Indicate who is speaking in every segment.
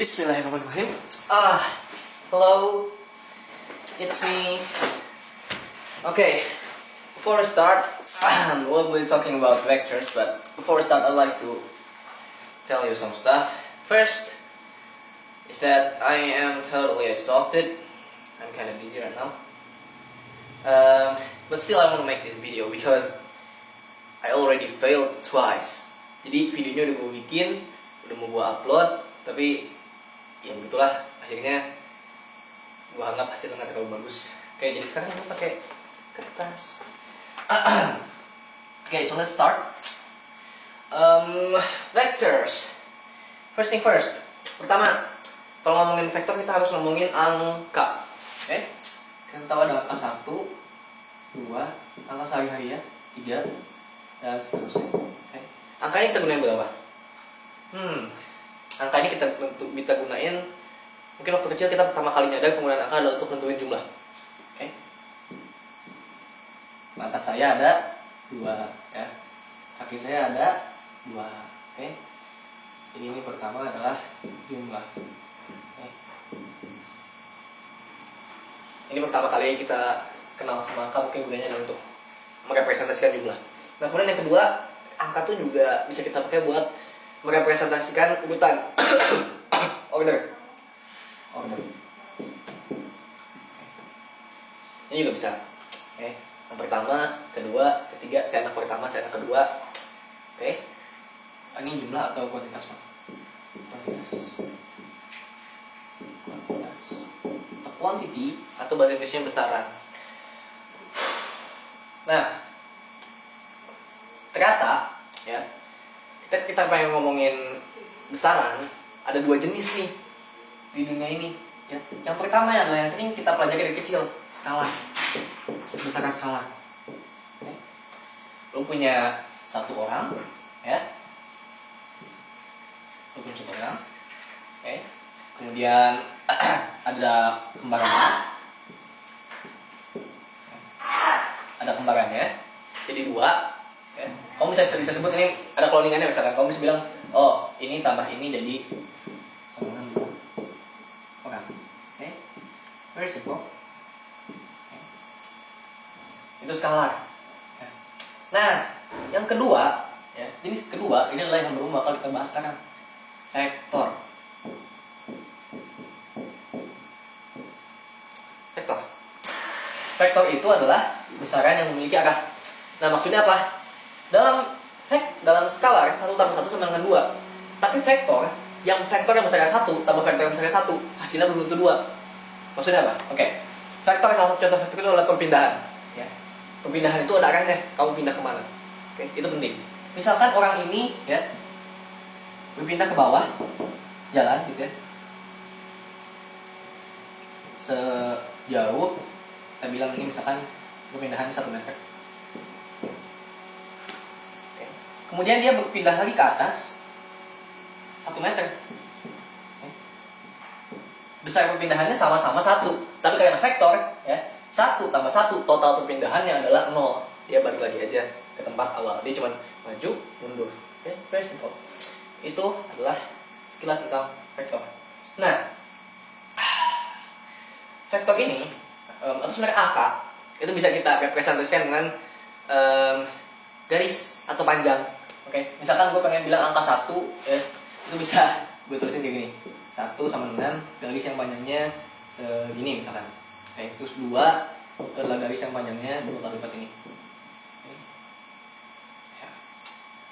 Speaker 1: Bismillahirrahmanirrahim. Hello, it's me. Okay, before I start, we'll be talking about vectors, but before I start, I'd like to tell you some stuff. First, is that I am totally exhausted. I'm kind of busy right now. But still, I want to make this video because I already failed twice. Jadi videonya udah gue bikin, udah mau gue upload, tapi ya begitulah, akhirnya gue anggap hasilnya nggak terlalu bagus. Oke, jadi sekarang gue pakai kertas. Okay, so let's start. Vectors. First thing first. Pertama, kalau ngomongin vektor kita harus ngomongin angka. Oke, kita tahu ada angka 1, 2, angka sehari-hari ya, 3, dan seterusnya. Oke. Angka ini kita gunain berapa? Angka ini kita gunain mungkin waktu kecil kita pertama kali nyadar penggunaan angka adalah untuk nentuin jumlah. Oke. Mata saya ada 2 ya. Kaki saya ada 2. Oke. Jadi ini pertama adalah jumlah. Oke. Ini pertama kali kita kenal sama angka, mungkin gunanya adalah untuk merepresentasikan jumlah. Nah, kemudian yang kedua, angka tuh juga bisa kita pakai buat merepresentasikan urutan. Order. Ini juga bisa. Oke. Yang pertama, kedua, ketiga, saya anak pertama, saya anak kedua. Oke. Ini jumlah atau kuantitas, Pak? Kuantitas. Atau quantity atau bahasa Inggrisnya besaran. Nah, ternyata ya, kita pengen ngomongin besaran, ada 2 jenis nih di dunia ini ya. Yang pertama adalah yang sering kita pelajari dari kecil, skala, besaran skala. Oke. Lu punya 1 orang ya, lu punya 1 orang. Oke. Kemudian ada kembarannya, jadi 2 ya. Kamu bisa sebut ini ada cloningannya, misalkan kamu bisa bilang, oh ini tambah ini jadi sama dengan 2 orang. Oke, very simple. Okay. Itu skalar. Nah, yang kedua ya, jenis kedua ini adalah yang baru bakal kita bahas sekarang, vektor. Vektor itu adalah besaran yang memiliki arah. Nah, maksudnya apa? Dalam skala 1 tambah 1 sama dengan 2. Tapi vektor yang besarnya 1 tambah vektor yang besarnya 1, hasilnya belum tentu 2. Maksudnya apa? Oke. Vektor, salah satu contoh vektor itu adalah perpindahan ya. Perpindahan itu ada arahnya, kamu pindah kemana. Oke, itu penting. Misalkan orang ini ya berpindah ke bawah jalan gitu ya, sejauh kita bilang ini misalkan perpindahannya 1 meter. Oke. Kemudian dia berpindah lagi ke atas 1 meter. Oke. Besar perpindahannya sama-sama 1, tapi karena vektor ya, 1 tambah 1 total perpindahannya adalah 0. Dia balik lagi aja ke tempat awal. Dia cuma maju mundur. Oke, very simple. Itu adalah sekilas tentang vektor. Nah, vektor ini atau sebenarnya angka itu bisa kita representasikan dengan garis atau panjang. Oke, misalkan gue pengen bilang angka 1 ya, itu bisa gue tulisin kayak gini, 1 sama dengan garis yang panjangnya segini misalkan. Oke, terus 2 adalah garis yang panjangnya 2 kali lipat ini. Oke. Ya.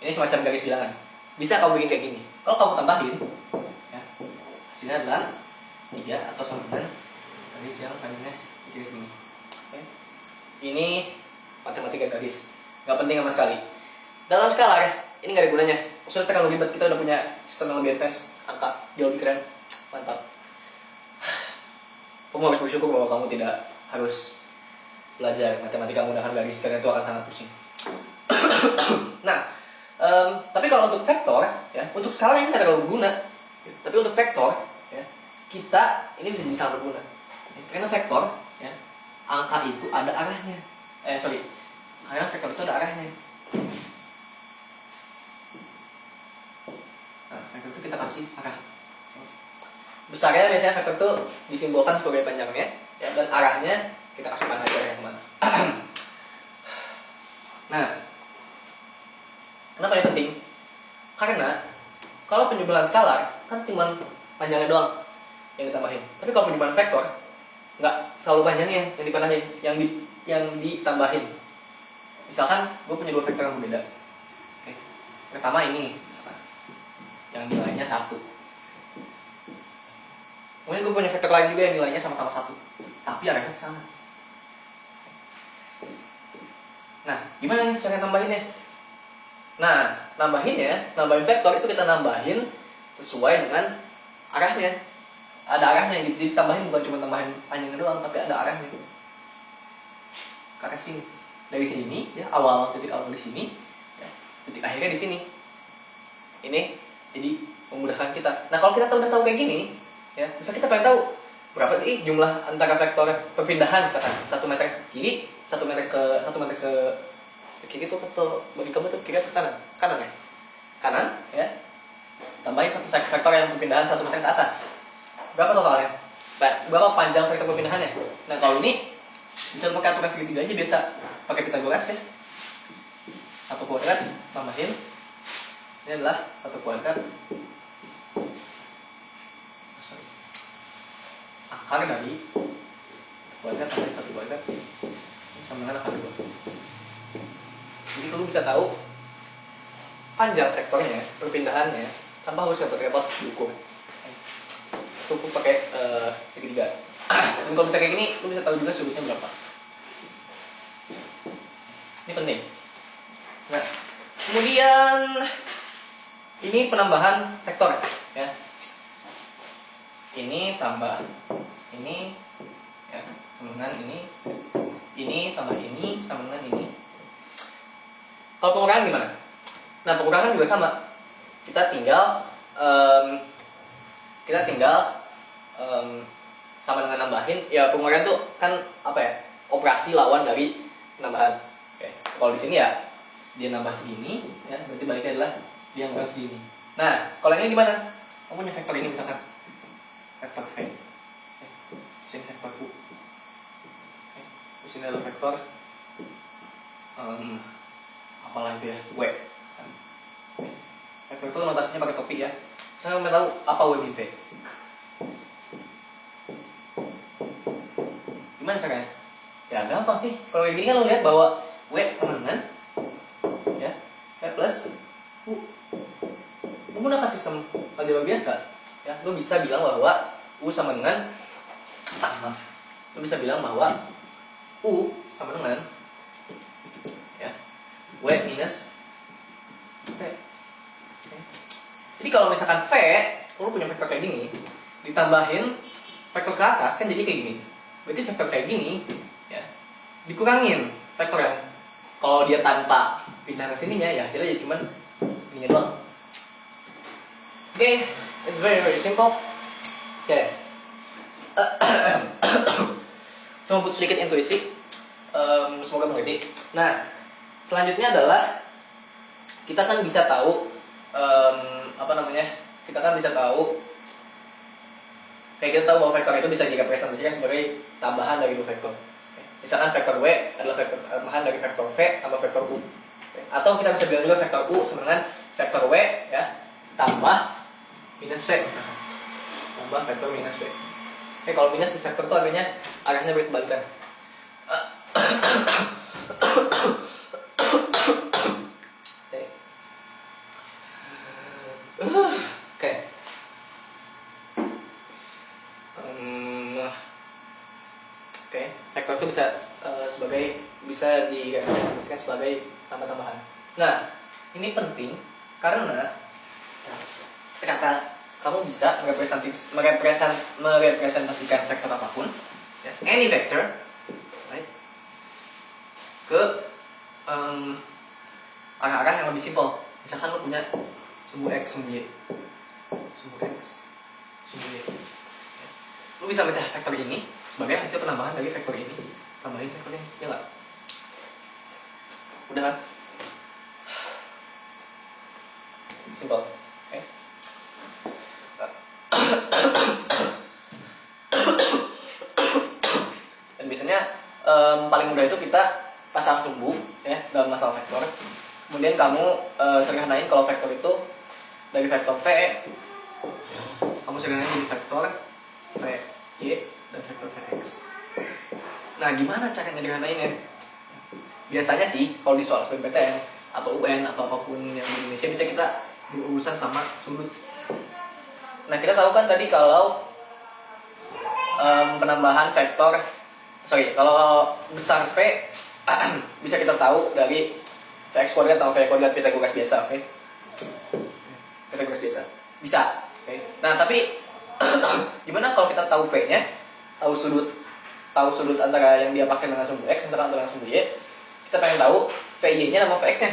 Speaker 1: Ini semacam garis bilangan. Bisa kamu bikin kayak gini. Kalau kamu tambahin ya, hasilnya adalah 3 atau sama dengan garis yang panjangnya garis ini. Okay. Ini matematika garis, nggak penting sama sekali. Dalam skala ya, ini nggak ada gunanya. Maksudnya kalau ribet, kita udah punya sistem yang lebih advance, angka jauh lebih keren, mantap. Kamu harus bersyukur bahwa kamu tidak harus belajar matematika menggunakan garis, karena itu akan sangat pusing. Nah, tapi kalau untuk vektor ya, untuk skala ini nggak terlalu berguna. Tapi untuk vektor ya, kita ini bisa jadi sangat berguna. Karena vektor ya, angka itu ada arahnya. Karena vektor itu ada arahnya. Nah, vektor itu kita kasih arah. besarnya biasanya vektor itu disimbolkan sebagai panjangnya, ya, dan arahnya kita kasih panah aja kemana. Nah, kenapa ini penting? Karena kalau penjumlahan skalar kan cuma panjangnya doang yang ditambahin. Tapi kalau penjumlahan vektor nggak selalu panjangnya yang dipanahin, yang ditambahin. Misalkan gue punya dua vektor yang berbeda. Oke. Pertama ini, misalkan, yang nilainya 1. Kemudian gue punya vektor lain juga yang nilainya sama-sama 1, tapi arahnya ke sana. Nah, gimana nih cara nambahinnya? Nah, nambahin vektor itu kita nambahin sesuai dengan arahnya. Ada arahnya, jadi tambahin bukan cuma tambahin panjangnya doang, tapi ada arahnya. Ke arah sini. Dari sini, ya, titik awal di sini, ya, titik akhirnya di sini. Ini jadi memudahkan kita. Nah, kalau kita udah tahu kayak gini, ya, bisa kita pengen tahu berapa sih jumlah antara vektor perpindahan, misalkan 1 meter ke kiri, 1 meter ke kiri itu atau bagi kamu tuh kiri atau kanan ya, tambahin satu vektor yang perpindahan 1 meter ke atas, berapa totalnya, berapa panjang vektor perpindahannya. Nah, kalau ini bisa pakai aturan segitiga aja, biasa pakai Pythagoras ya, 1 kuadrat tambahin ini adalah 1 kuadrat akar dari kuadrat tambahin 1 kuadrat sama dengan akar 2. Jadi kamu bisa tahu panjang vektornya, perpindahannya, tanpa harus repot-repot diukur. Cukup pakai segitiga. Dan kalau bisa kayak gini, lu bisa tahu juga sudutnya berapa. Ini penting. Nah, kemudian ini penambahan vektor ya. Ini tambah ini ya, sama dengan ini tambah ini sama dengan ini. Kalau pengurangan gimana? Nah, pengurangan juga sama. Kita tinggal sama dengan nambahin. Ya, pengurangan tuh kan apa ya? Operasi lawan dari penambahan. Oke. Kalau di sini ya dia nambah segini, ya berarti baliknya adalah dia ngurang segini. Nah, kalau ini gimana? Kamu punya vektor ini misalkan vektor V, sini vektor U, terus ini adalah vektor apalah itu ya, W. Vektor itu notasinya pakai topi ya. Saya mau tahu apa W min V. Gimana caranya? Ya gampang sih. Kalau kayak gini kan lo lihat bahwa W sama dengan ya V plus U. Menggunakan sistem aljabar biasa, ya, lo bisa bilang bahwa U sama dengan lo bisa bilang bahwa U sama dengan ya W minus V. Okay. Jadi kalau misalkan V, lo punya vektor kayak gini, ditambahin vektor ke atas kan jadi kayak gini. Berarti vektor kayak gini, ya, dikurangin vektor yang kalau dia tanpa pindah ke sininya, ya hasilnya jadi cuman ininya doang. Okay, it's very simple. Okay. Cuma butuh sedikit intuisi. Semoga mengerti. Nah, selanjutnya adalah kita kan bisa tahu Kita kan bisa tahu kayak kita tahu bahwa vektor itu bisa direpresentasikan sebagai tambahan dari dua vektor. Misalkan vektor W adalah vektor tambahan dari vektor V tambah vektor U. Atau kita bisa bilang juga vektor U sama dengan vektor W ya tambah minus V misalkan. Tambah vektor minus V. Oke, kalau minus di vektor itu arahnya berkebalikan. Oke. Oke, vektor itu bisa direpresentasikan sebagai tambah-tambahan. Nah, ini penting karena ternyata kamu bisa merepresentasikan vektor apapun, ya, any vector, right, ke arah-arah yang lebih simpel. Misalkan lo punya sumbu X, sumbu Y, lo bisa baca vektor ini sebagai hasil penambahan dari vektor ini, tambahin vektor ini, ya nggak? Udah kan? Simpel. Okay. kita pasang sumbu ya dalam masalah vektor. Kemudian kamu sederhanain kalau vektor itu dari vektor V, kamu sederhanain jadi vektor V Y dan vektor Vx. Nah, gimana cara nyederhanainnya? Biasanya sih kalau di soal SBMPTN atau UN atau apapun yang di Indonesia bisa kita berurusan sama sudut. Nah, kita tahu kan tadi kalau penambahan vektor, kalau besar V bisa kita tahu dari Vx kuadrat atau V kuadrat Pythagoras biasa, oke? Pythagoras biasa. Bisa, oke? Nah, tapi gimana kalau kita tahu V-nya, tahu sudut antara yang dia pakai dengan sumbu X antara dengan sumbu Y, kita pengen tahu VY-nya sama Vx-nya.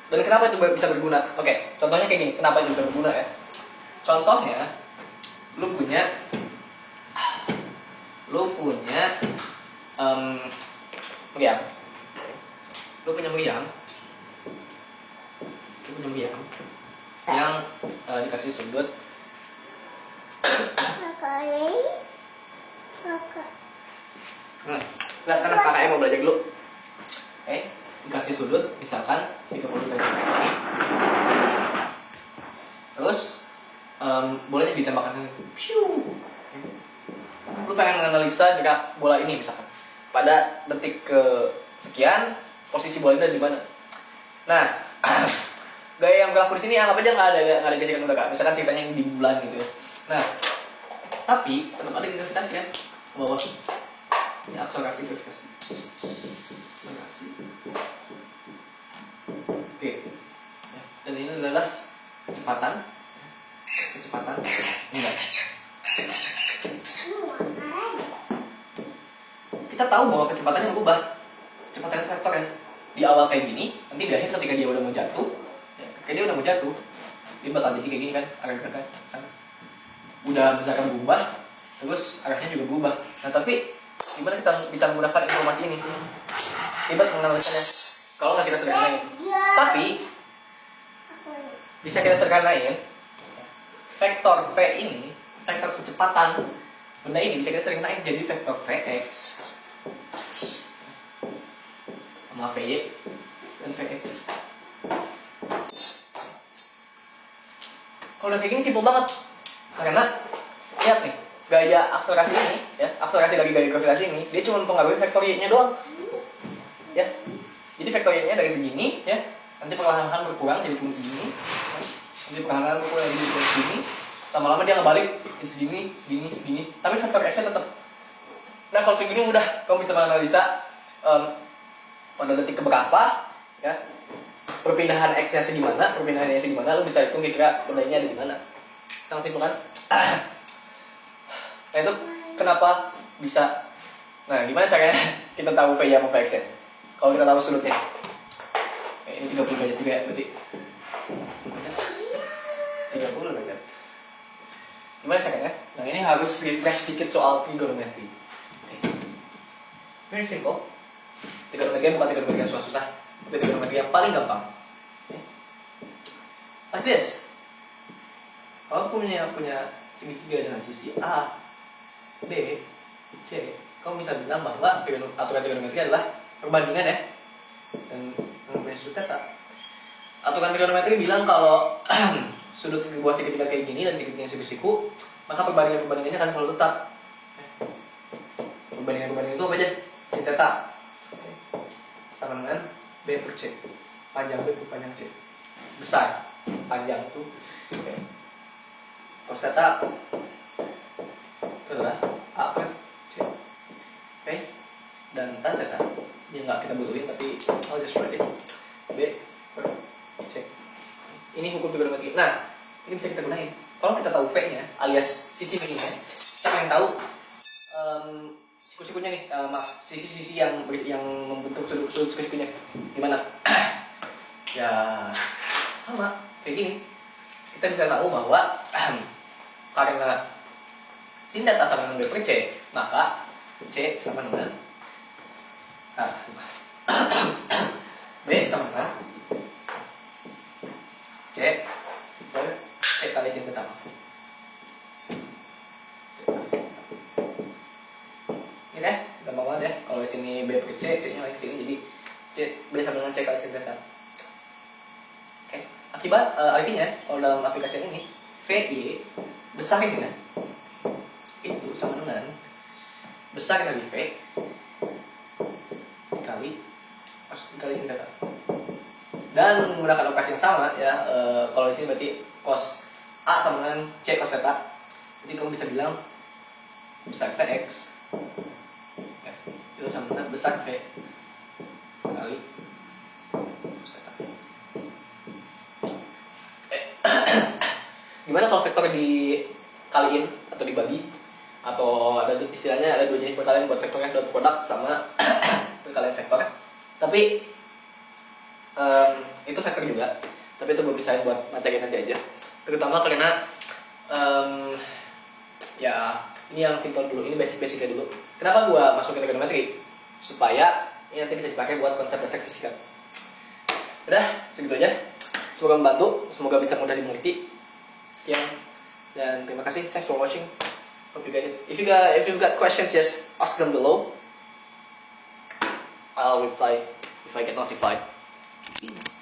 Speaker 1: Dan kenapa itu bisa berguna? Oke, contohnya kayak gini. Kenapa itu bisa berguna ya? Contohnya, lu punya meriam. Lu punya meriam yang dikasih sudut Nah, karena kakaknya mau belajar dulu. Dikasih sudut misalkan 30 derajat. Terus bolanya ditembakkan piu. Lu pengen menganalisa gerak bola ini misalkan. Pada detik ke sekian posisi bolanya di mana. Nah, gaya yang berlaku di sini anggap aja nggak ada gesekan udara. Misalkan ceritanya yang di bulan gitu ya. Nah, tapi tetap ada gravitasi kan ke bawah. Ini akselerasi gravitasi. Oke. Dan ini adalah kecepatan. Enggak. Kita tahu bahwa kecepatannya berubah. Kecepatan vektor ya. Di awal kayak gini, nanti di akhir ketika dia udah mau jatuh, dia bakal jadi kayak gini kan, arah-arahnya sana. Udah misalkan berubah, terus arahnya juga berubah. Nah, tapi gimana kita bisa menggunakan informasi ini? Ribet menganalisanya kalau nggak kita sederhanain. Tapi bisa kita sederhanain. Vektor V ini, vektor kecepatan benda ini bisa kita sederhanain jadi vektor Vx sama Vy dan Vx. Kalau udah kayak gini simpel banget. Karena lihat nih, gaya akselerasi ini ya, akselerasi dari gaya gravitasi ini, dia cuma mempengaruhi vektor y-nya doang. Ya. Jadi vektor y-nya dari segini ya, nanti perlahan-lahan berkurang jadi cuma segini. Nanti perlahan-lahan berkurang jadi cuma segini. Lama-lama dia ngebalik jadi segini. Tapi vektor x-nya tetap. Nah, kalau kayak gini mudah, kamu bisa menganalisa pada detik keberapa ya, perpindahan x-nya segimana, perpindahan y-nya segimana, lu bisa hitung kira-kira bendanya ada di mana. Sangat simpel kan? Nah, itu kenapa bisa. Nah, gimana caranya kita tahu V sama Vx nya? Kalau kita tahu sudutnya. Ini 30 derajat juga ya, berarti 30 derajat. Gimana caranya? Nah, ini harus refresh dikit soal trigonometri. Very simple. Trigonometri bukan trigonometri yang susah, tapi trigonometri yang paling gampang. Like this. Kalau punya segitiga dengan sisi A, B, C, kamu bisa bilang bahwa aturan trigonometri adalah perbandingan ya. Dan kamu punya sudut theta. Aturan trigonometri bilang kalau sudut sebuah segitiga kayak gini dan segitiga siku-siku, maka perbandingannya akan selalu tetap. Perbandingan itu apa aja? Sin theta sama dengan B per C. Panjang B per panjang C. Besar, panjang itu. Okay. Cos theta itu adalah A per C. Oke. Dan tan theta ini nggak kita butuhin, tapi I'll just write it. B per C. Ini hukum trigonometri. Nah, ini bisa kita gunain. Kalau kita tahu V-nya alias sisi minimnya, kita pengen tahu siku-sikunya nih, sisi-sisi yang membentuk sudut siku-sikunya gimana? Ya sama kayak gini. Kita bisa tahu bahwa karena sin theta sama dengan B per C, maka C sama dengan B sama dengan C per C kali sin theta. Ini gampang banget ya kalau sini B per C, C nya lagi sini, jadi C B sama dengan C kali sin theta. Oke, akibat artinya kalau dalam aplikasi ini VY besar ini kan, itu sama dengan besar dari V dikali sin theta. Dan menggunakan operasi yang sama ya, kalau di sini berarti cos A sama dengan C cos theta. Jadi kamu bisa bilang besar Vx ya, itu sama dengan besar V kali cos theta. Gimana kalau vektor dikaliin atau dibagi, atau ada istilahnya ada dua jenis perkalian buat vektornya, dot product sama perkalian vektor. Tapi itu vektor juga, tapi itu gue pisahin buat materi nanti aja. Terutama karena ya ini yang simple dulu, ini basic-basicnya dulu. Kenapa gue masukin trigonometri? Supaya ini nanti bisa dipakai buat konsep praktek fisika. Udah, segitu aja. Semoga membantu, semoga bisa mudah dimengerti. Sekian dan terima kasih. Thanks for watching. Hope you get it. If you've got questions, just ask them below. I'll reply if I get notified. See you.